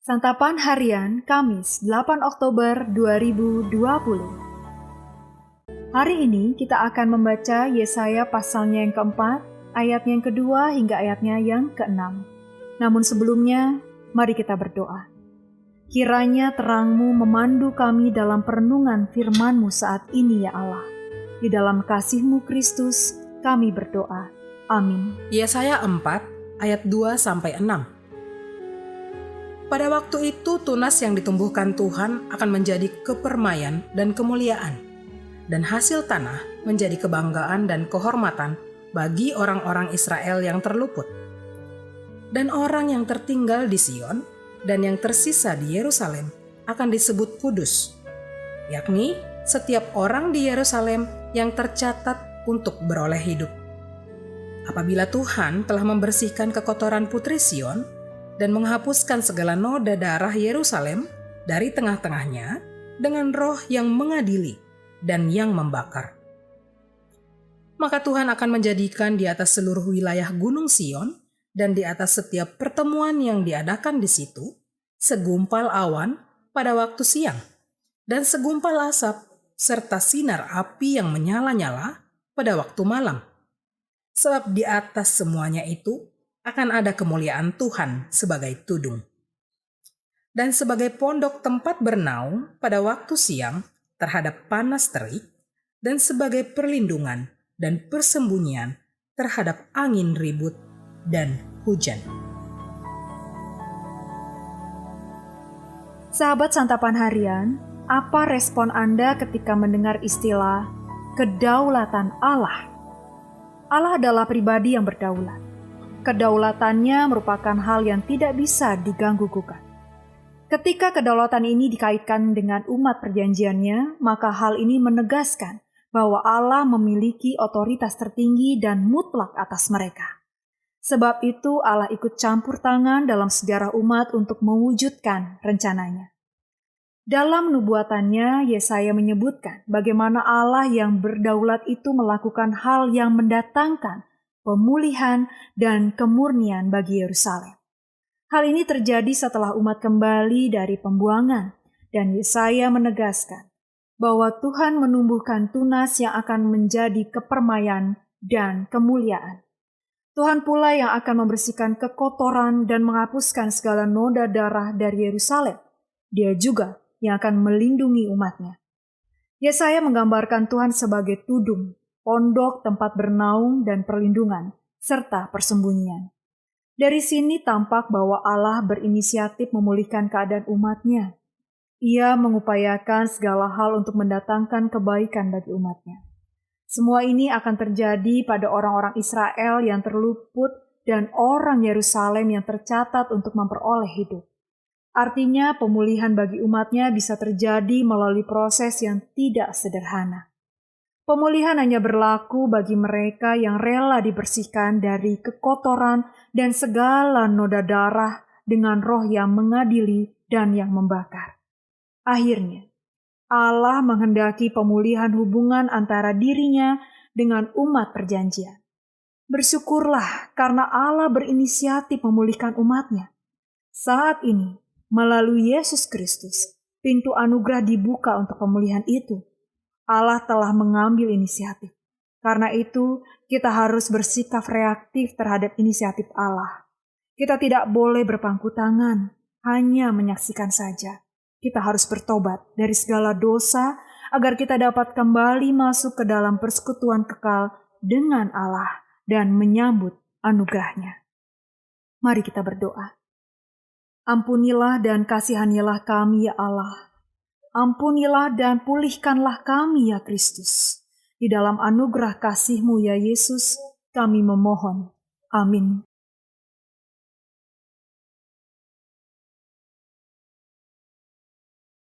Santapan Harian Kamis 8 Oktober 2020. Hari ini kita akan membaca Yesaya pasalnya yang keempat, ayatnya yang kedua hingga ayatnya yang keenam. Namun sebelumnya, mari kita berdoa. Kiranya terang-Mu memandu kami dalam perenungan firman-Mu saat ini ya Allah. Di dalam kasih-Mu Kristus, kami berdoa. Amin. Yesaya 4 ayat 2-6. Pada waktu itu tunas yang ditumbuhkan Tuhan akan menjadi kepermaian dan kemuliaan, dan hasil tanah menjadi kebanggaan dan kehormatan bagi orang-orang Israel yang terluput. Dan orang yang tertinggal di Sion dan yang tersisa di Yerusalem akan disebut kudus, yakni setiap orang di Yerusalem yang tercatat untuk beroleh hidup. Apabila Tuhan telah membersihkan kekotoran putri Sion dan menghapuskan segala noda darah Yerusalem dari tengah-tengahnya dengan roh yang mengadili dan yang membakar. Maka Tuhan akan menjadikan di atas seluruh wilayah Gunung Sion dan di atas setiap pertemuan yang diadakan di situ, segumpal awan pada waktu siang dan segumpal asap serta sinar api yang menyala-nyala pada waktu malam. Sebab di atas semuanya itu akan ada kemuliaan Tuhan sebagai tudung. Dan sebagai pondok tempat bernaung pada waktu siang terhadap panas terik, dan sebagai perlindungan dan persembunyian terhadap angin ribut dan hujan. Sahabat Santapan Harian, apa respon Anda ketika mendengar istilah kedaulatan Allah? Allah adalah pribadi yang berdaulat. Kedaulatannya merupakan hal yang tidak bisa diganggu-gugat. Ketika kedaulatan ini dikaitkan dengan umat perjanjiannya, maka hal ini menegaskan bahwa Allah memiliki otoritas tertinggi dan mutlak atas mereka. Sebab itu Allah ikut campur tangan dalam sejarah umat untuk mewujudkan rencananya. Dalam nubuatannya, Yesaya menyebutkan bagaimana Allah yang berdaulat itu melakukan hal yang mendatangkan pemulihan dan kemurnian bagi Yerusalem. Hal ini terjadi setelah umat kembali dari pembuangan, dan Yesaya menegaskan bahwa Tuhan menumbuhkan tunas yang akan menjadi kepermaian dan kemuliaan. Tuhan pula yang akan membersihkan kekotoran dan menghapuskan segala noda darah dari Yerusalem. Dia juga yang akan melindungi umatnya. Yesaya menggambarkan Tuhan sebagai tudung, pondok tempat bernaung dan perlindungan, serta persembunyian. Dari sini tampak bahwa Allah berinisiatif memulihkan keadaan umatnya. Ia mengupayakan segala hal untuk mendatangkan kebaikan bagi umatnya. Semua ini akan terjadi pada orang-orang Israel yang terluput dan orang Yerusalem yang tercatat untuk memperoleh hidup. Artinya pemulihan bagi umatnya bisa terjadi melalui proses yang tidak sederhana. Pemulihan hanya berlaku bagi mereka yang rela dibersihkan dari kekotoran dan segala noda darah dengan roh yang mengadili dan yang membakar. Akhirnya, Allah menghendaki pemulihan hubungan antara dirinya dengan umat perjanjian. Bersyukurlah karena Allah berinisiatif memulihkan umatnya. Saat ini, melalui Yesus Kristus, pintu anugerah dibuka untuk pemulihan itu. Allah telah mengambil inisiatif. Karena itu, kita harus bersikap reaktif terhadap inisiatif Allah. Kita tidak boleh berpangku tangan, hanya menyaksikan saja. Kita harus bertobat dari segala dosa agar kita dapat kembali masuk ke dalam persekutuan kekal dengan Allah dan menyambut anugerahnya. Mari kita berdoa. Ampunilah dan kasihanilah kami ya Allah. Ampunilah dan pulihkanlah kami ya Kristus. Di dalam anugerah kasih-Mu ya Yesus, kami memohon. Amin.